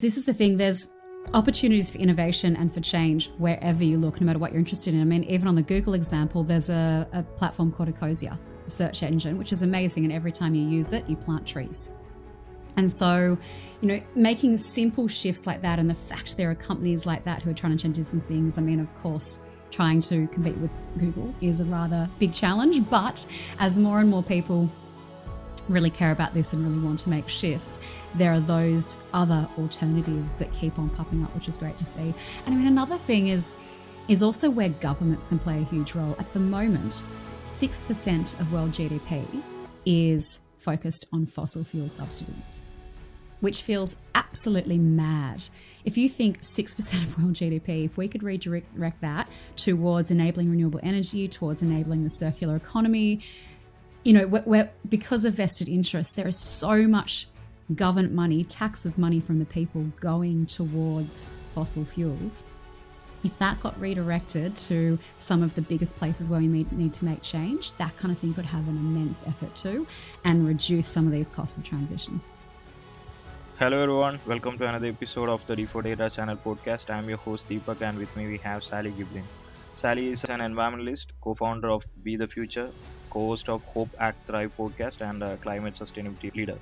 This is the thing, there's opportunities for innovation and for change wherever you look, no matter what you're interested in. I mean, even on the Google example, there's a platform called Ecosia, a search engine, which is amazing. And every time you use it, you plant trees. And so, making simple shifts like that, and the fact there are companies like that who are trying to change these things, I mean, of course, trying to compete with Google is a rather big challenge. But as more and more people really care about this and really want to make shifts, there are those other alternatives that keep on popping up, which is great to see. And I mean, another thing is also where governments can play a huge role. At the moment, 6% of world GDP is focused on fossil fuel subsidies, which feels absolutely mad. If you think 6% of world GDP, if we could redirect that towards enabling renewable energy, towards enabling the circular economy, because of vested interests, there is so much government money, taxes money from the people going towards fossil fuels. If that got redirected to some of the biggest places where we need to make change, that kind of thing could have an immense effort too and reduce some of these costs of transition. Hello everyone, welcome to another episode of the D4 Data Channel podcast. I'm your host Deepak, and with me we have Sally Giblin. Sally is an environmentalist, co-founder of Be the Future, co-host of Hope Act Thrive podcast, and a climate sustainability leader.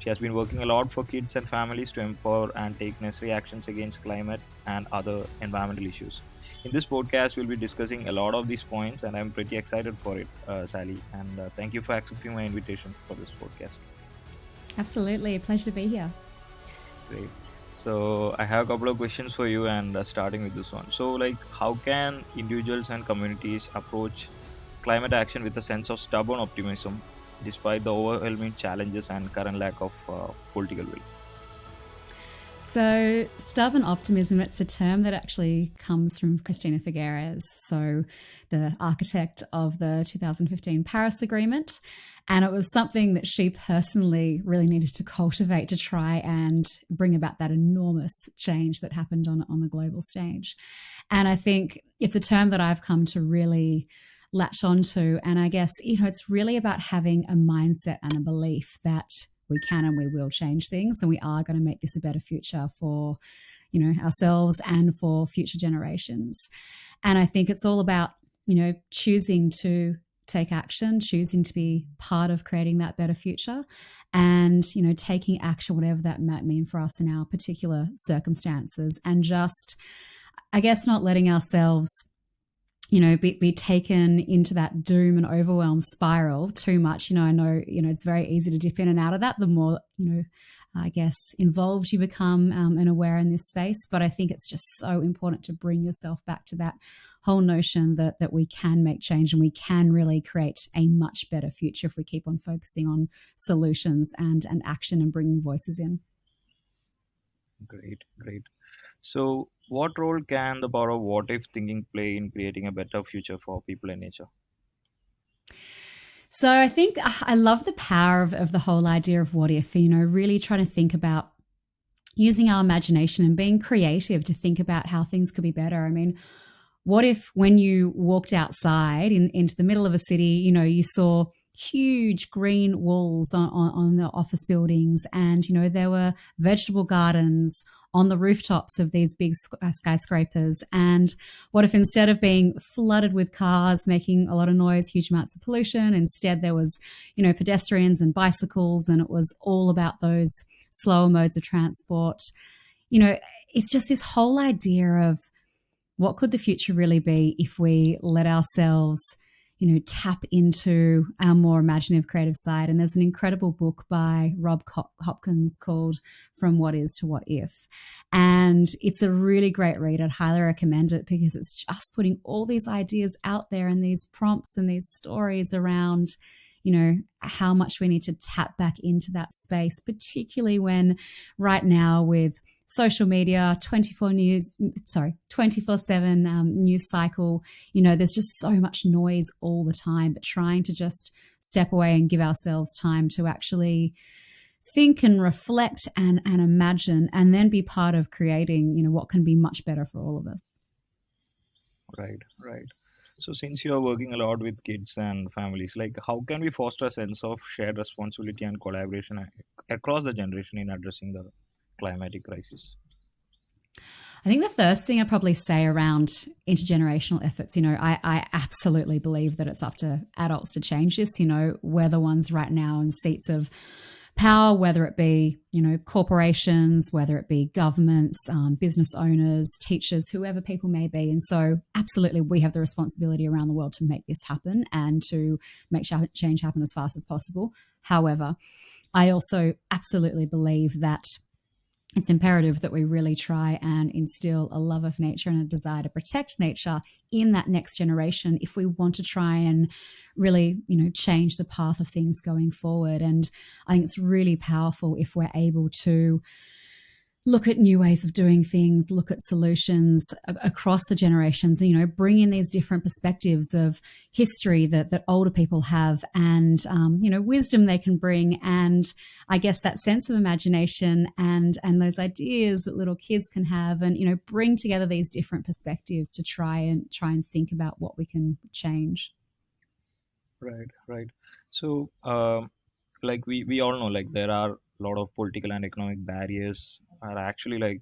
She has been working a lot for kids and families to empower and take necessary actions against climate and other environmental issues. In this podcast, we'll be discussing a lot of these points, and I'm pretty excited for it, Sally. And thank you for accepting my invitation for this podcast. Absolutely, a pleasure to be here. Great. So I have a couple of questions for you, and starting with this one. So, how can individuals and communities approach climate action with a sense of stubborn optimism, despite the overwhelming challenges and current lack of political will? So, stubborn optimism, it's a term that actually comes from Christina Figueres, so the architect of the 2015 Paris Agreement. And it was something that she personally really needed to cultivate to try and bring about that enormous change that happened on the global stage. And I think it's a term that I've come to really latch onto. And I guess, it's really about having a mindset and a belief that we can and we will change things, and we are going to make this a better future for, ourselves and for future generations. And I think it's all about, choosing to take action, choosing to be part of creating that better future, and, taking action, whatever that might mean for us in our particular circumstances, and just, I guess, not letting ourselves be taken into that doom and overwhelm spiral too much. I know, it's very easy to dip in and out of that. The more, I guess, involved you become and aware in this space. But I think it's just so important to bring yourself back to that whole notion that we can make change and we can really create a much better future if we keep on focusing on solutions and action and bringing voices in. Great. So, what role can the power of what-if thinking play in creating a better future for people and nature? So I think I love the power of the whole idea of what if, really trying to think about using our imagination and being creative to think about how things could be better. I mean, what if when you walked outside into the middle of a city, you saw huge green walls on the office buildings, and, there were vegetable gardens on the rooftops of these big skyscrapers. And what if instead of being flooded with cars making a lot of noise, huge amounts of pollution, instead there was, pedestrians and bicycles, and it was all about those slower modes of transport. It's just this whole idea of what could the future really be if we let ourselves tap into our more imaginative creative side. And there's an incredible book by Rob Hopkins called From What Is to What If. And it's a really great read. I'd highly recommend it because it's just putting all these ideas out there and these prompts and these stories around, how much we need to tap back into that space, particularly when right now with social media, 24/7 news cycle, there's just so much noise all the time, but trying to just step away and give ourselves time to actually think and reflect and imagine, and then be part of creating, what can be much better for all of us. Right. So since you are working a lot with kids and families, how can we foster a sense of shared responsibility and collaboration across the generation in addressing the climatic crisis? I think the first thing I'd probably say around intergenerational efforts, I absolutely believe that it's up to adults to change this. We're the ones right now in seats of power, whether it be, corporations, whether it be governments, business owners, teachers, whoever people may be. And so absolutely, we have the responsibility around the world to make this happen and to make change happen as fast as possible. However, I also absolutely believe that it's imperative that we really try and instill a love of nature and a desire to protect nature in that next generation if we want to try and really, change the path of things going forward. And I think it's really powerful if we're able to look at new ways of doing things, look at solutions across the generations, bring in these different perspectives of history that older people have and, wisdom they can bring. And I guess that sense of imagination and those ideas that little kids can have and, bring together these different perspectives to try and think about what we can change. Right. So, like we all know, like there are a lot of political and economic barriers are actually like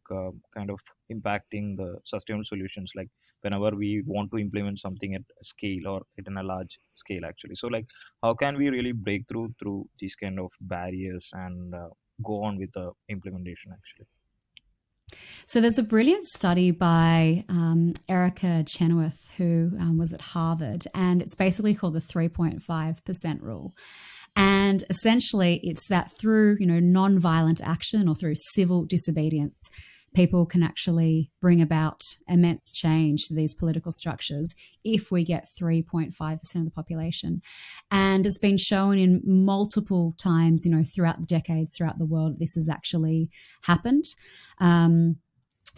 kind of impacting the sustainable solutions. Like whenever we want to implement something at a scale or at a large scale, actually. So, like, how can we really break through these kind of barriers and go on with the implementation, actually? So there's a brilliant study by Erica Chenoweth, who was at Harvard, and it's basically called the 3.5% rule. And essentially, it's that through, non-violent action or through civil disobedience, people can actually bring about immense change to these political structures if we get 3.5% of the population. And it's been shown in multiple times, throughout the decades, throughout the world, this has actually happened.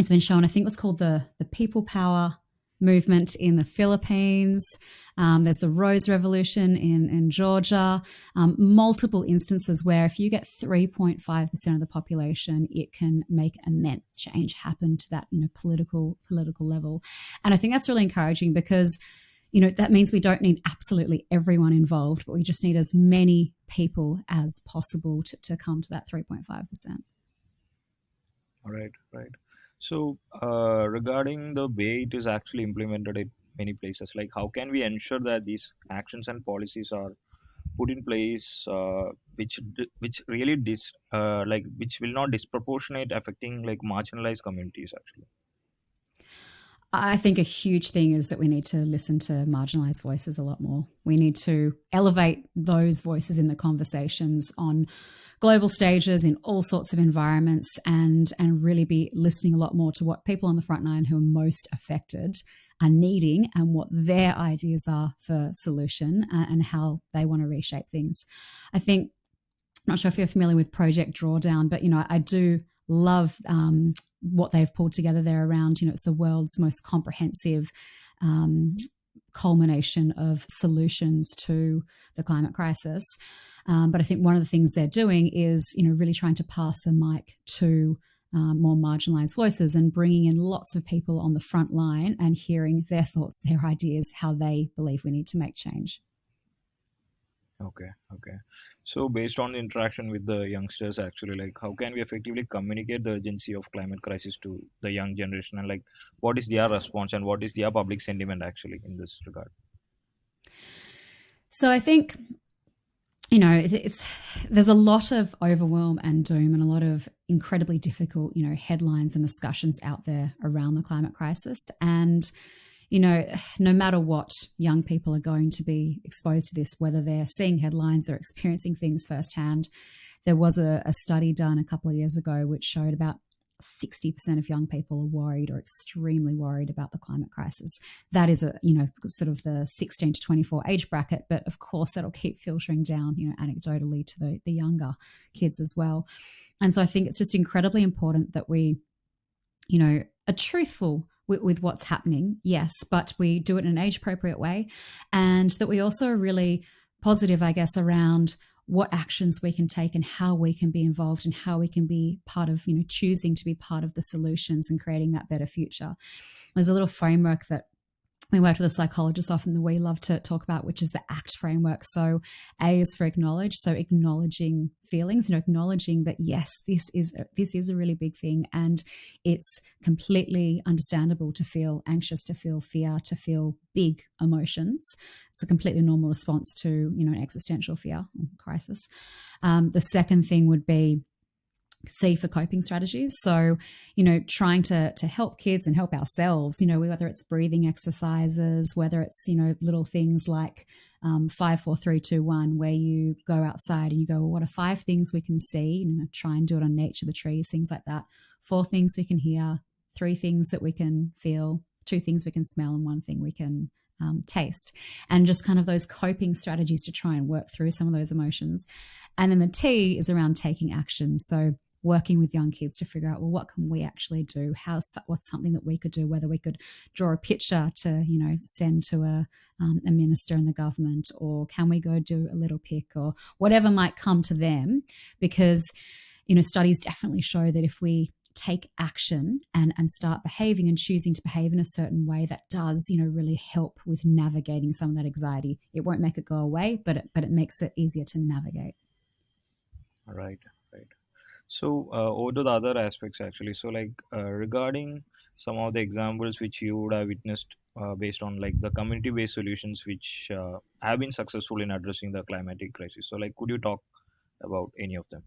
It's been shown, I think it was called the People Power movement in the Philippines. There's the Rose Revolution in Georgia. Multiple instances where if you get 3.5% of the population, it can make immense change happen to that political level. And I think that's really encouraging because that means we don't need absolutely everyone involved, but we just need as many people as possible to come to that 3.5%. Right. So, regarding the way it is actually implemented in many places, like how can we ensure that these actions and policies are put in place, which really which will not disproportionate affecting like marginalized communities, actually? I think a huge thing is that we need to listen to marginalized voices a lot more. We need to elevate those voices in the conversations on global stages in all sorts of environments and really be listening a lot more to what people on the front line who are most affected are needing and what their ideas are for solution and how they want to reshape things. I think, I'm not sure if you're familiar with Project Drawdown, but, I do love what they've pulled together there around, it's the world's most comprehensive culmination of solutions to the climate crisis. But I think one of the things they're doing is, really trying to pass the mic to more marginalized voices and bringing in lots of people on the front line and hearing their thoughts, their ideas, how they believe we need to make change. Okay. So, based on the interaction with the youngsters, actually, like how can we effectively communicate the urgency of climate crisis to the young generation, and like what is their response and what is their public sentiment actually in this regard? So I think, there's a lot of overwhelm and doom and a lot of incredibly difficult, headlines and discussions out there around the climate crisis. And no matter what, young people are going to be exposed to this, whether they're seeing headlines or experiencing things firsthand. There was a study done a couple of years ago which showed about 60% of young people are worried or extremely worried about the climate crisis. That is sort of the 16 to 24 age bracket, but of course that'll keep filtering down, anecdotally to the younger kids as well. And so I think it's just incredibly important that we, are truthful with what's happening, yes, but we do it in an age-appropriate way, and that we also are really positive, I guess, around what actions we can take and how we can be involved and how we can be part of, choosing to be part of the solutions and creating that better future. There's a little framework that we worked with a psychologist often that we love to talk about, which is the ACT framework. So A is for acknowledge, so acknowledging feelings, acknowledging that yes, this is a really big thing, and it's completely understandable to feel anxious, to feel fear, to feel big emotions. It's a completely normal response to an existential fear or crisis. The second thing would be C for coping strategies. So, trying to help kids and help ourselves, whether it's breathing exercises, whether it's, little things like 5, 4, 3, 2, 1, where you go outside and you go, well, what are 5 things we can see? Try and do it on nature, the trees, things like that. 4 things we can hear, 3 things that we can feel, 2 things we can smell, and 1 thing we can taste. And just kind of those coping strategies to try and work through some of those emotions. And then the T is around taking action. So working with young kids to figure out, well, what can we actually do? What's something that we could do? Whether we could draw a picture to, send to a minister in the government, or can we go do a little pick, or whatever might come to them, because studies definitely show that if we take action and start behaving and choosing to behave in a certain way, that does really help with navigating some of that anxiety. It won't make it go away, but it makes it easier to navigate. Right, right. So, over to the other aspects actually. So, like regarding some of the examples which you would have witnessed based on like the community-based solutions which have been successful in addressing the climatic crisis. So, like, could you talk about any of them?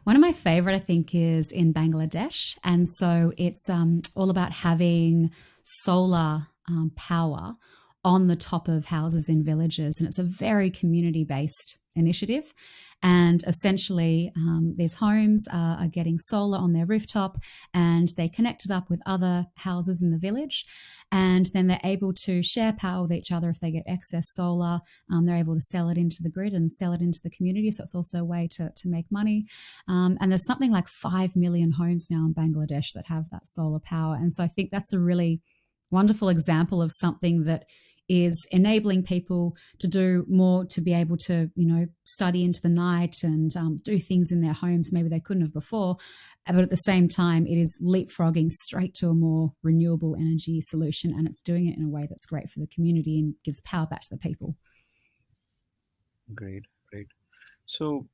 One of my favorite, I think, is in Bangladesh. And so it's all about having solar power on the top of houses in villages. And it's a very community based initiative. And essentially, these homes are getting solar on their rooftop, and they connect it up with other houses in the village. And then they're able to share power with each other if they get excess solar. They're able to sell it into the grid and sell it into the community. So it's also a way to make money. And there's something like 5 million homes now in Bangladesh that have that solar power. And so I think that's a really wonderful example of something that is enabling people to do more, to be able to, study into the night and do things in their homes maybe they couldn't have before. But at the same time, it is leapfrogging straight to a more renewable energy solution, and it's doing it in a way that's great for the community and gives power back to the people. Great, great. So,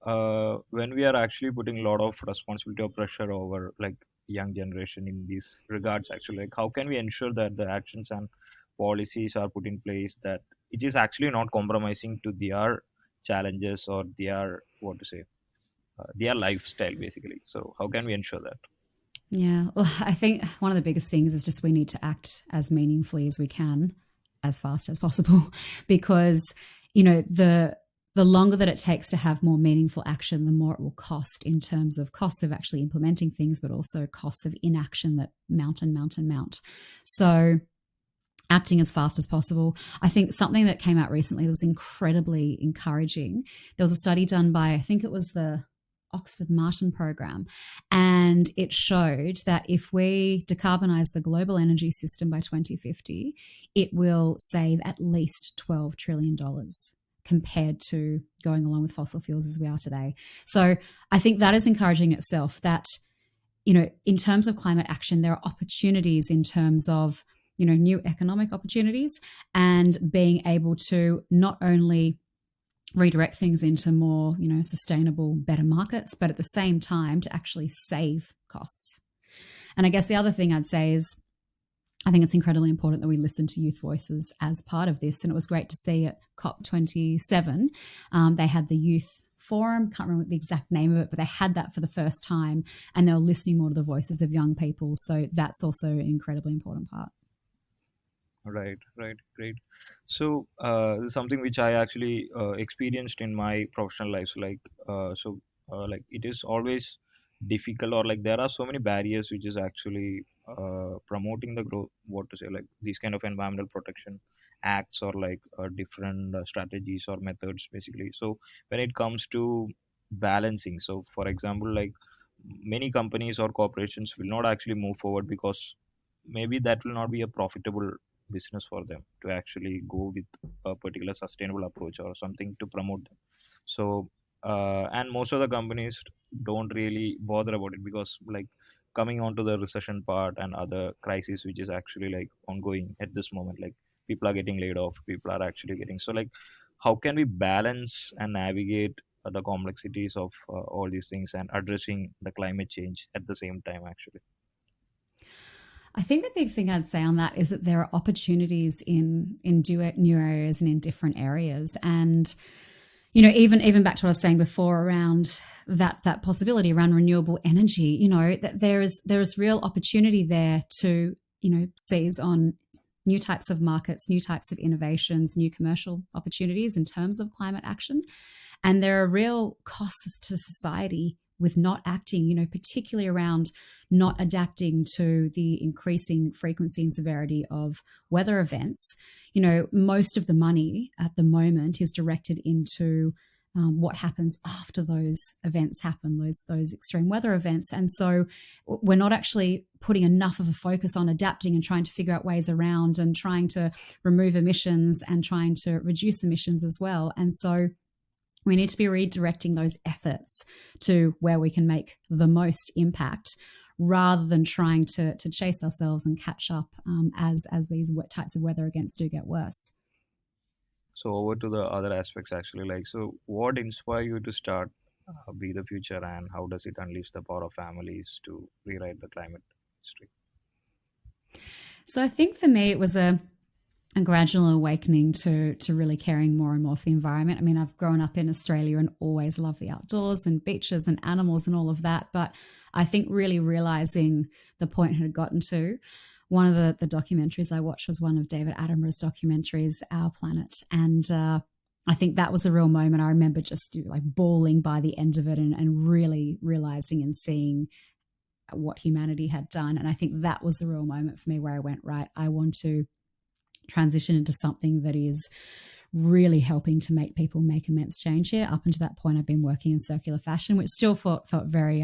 when we are actually putting a lot of responsibility or pressure over like young generation in these regards, actually, like how can we ensure that the actions and policies are put in place that it is actually not compromising to their challenges or their what to say their lifestyle basically. So, how can we ensure that? Yeah, well, I think one of the biggest things is just we need to act as meaningfully as we can, as fast as possible, because the longer that it takes to have more meaningful action, the more it will cost in terms of costs of actually implementing things, but also costs of inaction that mount and mount and mount. So acting as fast as possible. I think something that came out recently that was incredibly encouraging. There was a study done by, I think it was the Oxford Martin program, and it showed that if we decarbonize the global energy system by 2050, it will save at least $12 trillion compared to going along with fossil fuels as we are today. So I think that is encouraging itself, that, in terms of climate action, there are opportunities in terms of, new economic opportunities, and being able to not only redirect things into more, sustainable, better markets, but at the same time to actually save costs. And I guess the other thing I'd say is, I think it's incredibly important that we listen to youth voices as part of this. And it was great to see at COP27, they had the youth forum, can't remember the exact name of it, but they had that for the first time, and they were listening more to the voices of young people. So that's also an incredibly important part. Right, right, great. So, this is something which I actually experienced in my professional life. So, like it is always difficult, or like there are so many barriers which is actually promoting the growth. What to say, like these kind of environmental protection acts, or like different strategies or methods, basically. So, when it comes to balancing, so for example, like many companies or corporations will not actually move forward because maybe that will not be a profitable business for them to actually go with a particular sustainable approach or something to promote them. So and most of the companies don't really bother about it because like coming on to the recession part and other crises which is actually like ongoing at this moment, like people are getting laid off, people are actually getting, so like how can we balance and navigate the complexities of all these things and addressing the climate change at the same time actually? I think the big thing I'd say on that is that there are opportunities in new areas and in different areas. And even back to what I was saying before around that possibility around renewable energy, that there's real opportunity there to, seize on new types of markets, new types of innovations, new commercial opportunities in terms of climate action. And there are real costs to society with not acting, particularly around not adapting to the increasing frequency and severity of weather events. Most of the money at the moment is directed into what happens after those events happen, those extreme weather events. And so we're not actually putting enough of a focus on adapting and trying to figure out ways around and trying to remove emissions and trying to reduce emissions as well. And so we need to be redirecting those efforts to where we can make the most impact, rather than trying to chase ourselves and catch up as these types of weather events do get worse. So over to the other aspects actually, like, so what inspired you to start Be the Future, and how does it unleash the power of families to rewrite the climate history? So I think for me it was a gradual awakening to really caring more and more for the environment. I mean, I've grown up in Australia and always loved the outdoors and beaches and animals and all of that. But I think really realizing the point it had gotten to, one of the documentaries I watched was one of David Attenborough's documentaries, Our Planet. And I think that was a real moment. I remember just like bawling by the end of it and really realizing and seeing what humanity had done. And I think that was a real moment for me where I went, right, I want to transition into something that is really helping to make people make immense change here. Up until that point, I've been working in circular fashion, which still felt very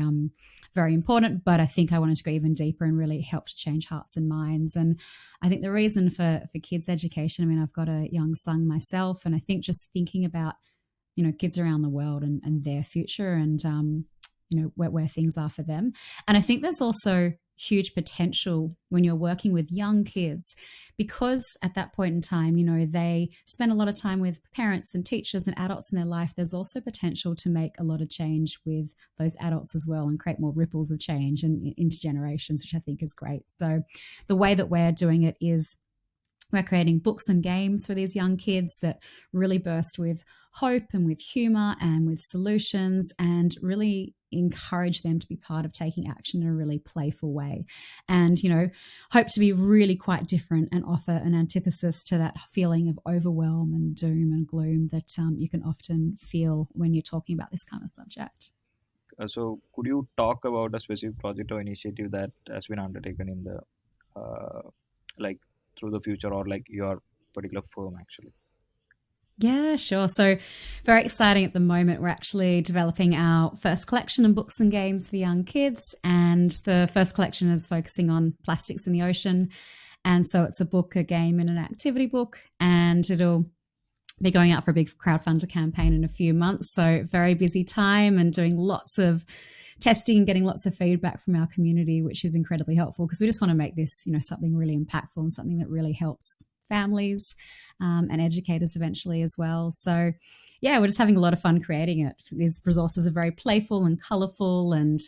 very important, but I think I wanted to go even deeper and really help to change hearts and minds. And I think the reason for kids education, I mean, I've got a young son myself, and I think just thinking about kids around the world and their future and where things are for them. And I think there's also huge potential when you're working with young kids, because at that point in time, they spend a lot of time with parents and teachers and adults in their life. There's also potential to make a lot of change with those adults as well and create more ripples of change and intergenerations, which I think is great. So the way that we're doing it is we're creating books and games for these young kids that really burst with hope and with humor and with solutions, and really encourage them to be part of taking action in a really playful way. And, hope to be really quite different and offer an antithesis to that feeling of overwhelm and doom and gloom that you can often feel when you're talking about this kind of subject. So could you talk about a specific project or initiative that has been undertaken in the like through the future, or like your particular firm actually? Yeah, sure. So very exciting at the moment. We're actually developing our first collection of books and games for young kids. And the first collection is focusing on plastics in the ocean. And so it's a book, a game, and an activity book. And it'll be going out for a big crowdfunder campaign in a few months. So very busy time and doing lots of testing and getting lots of feedback from our community, which is incredibly helpful because we just want to make this, something really impactful and something that really helps families and educators eventually as well. So yeah, we're just having a lot of fun creating it. These resources are very playful and colorful and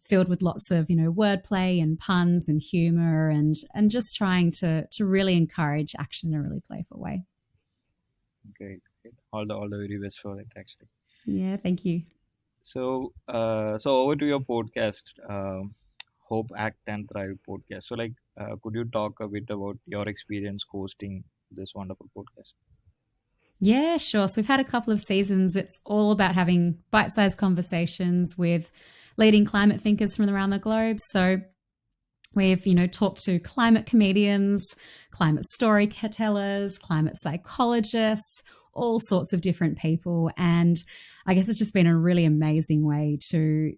filled with lots of, wordplay and puns and humor and just trying to really encourage action in a really playful way. Great. All the very best for it actually. Yeah, thank you. So over to your podcast, Hope, Act and Thrive podcast. So could you talk a bit about your experience hosting this wonderful podcast? Yeah, sure. So we've had a couple of seasons. It's all about having bite-sized conversations with leading climate thinkers from around the globe. So we've, talked to climate comedians, climate storytellers, climate psychologists, all sorts of different people. And I guess it's just been a really amazing way to,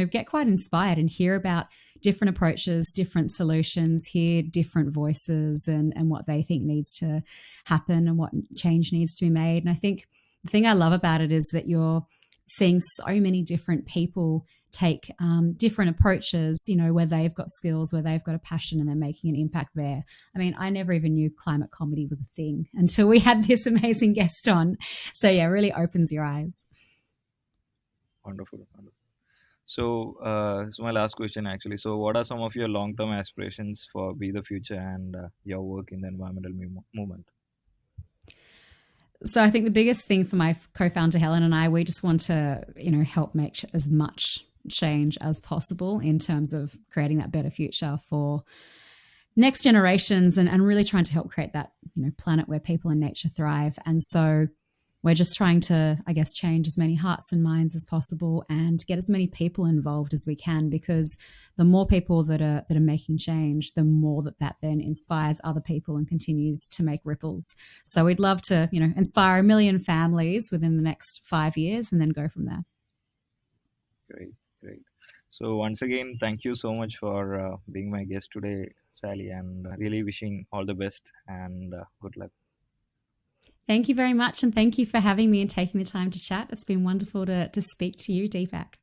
get quite inspired and hear about different approaches, different solutions, hear different voices and what they think needs to happen and what change needs to be made. And I think the thing I love about it is that you're seeing so many different people take different approaches, where they've got skills, where they've got a passion and they're making an impact there. I mean, I never even knew climate comedy was a thing until we had this amazing guest on. So yeah, really opens your eyes. Wonderful, wonderful. So, this is my last question actually. So, what are some of your long-term aspirations for Be the Future and your work in the environmental movement? So I think the biggest thing for my co-founder Helen and I, we just want to, help make as much change as possible in terms of creating that better future for next generations and really trying to help create that, planet where people and nature thrive. And so we're just trying to, I guess, change as many hearts and minds as possible and get as many people involved as we can, because the more people that are making change, the more that then inspires other people and continues to make ripples. So we'd love to, inspire 1 million families within the next 5 years and then go from there. Great, great. So once again, thank you so much for being my guest today, Sally, and really wishing all the best and good luck. Thank you very much. And thank you for having me and taking the time to chat. It's been wonderful to speak to you, Deepak.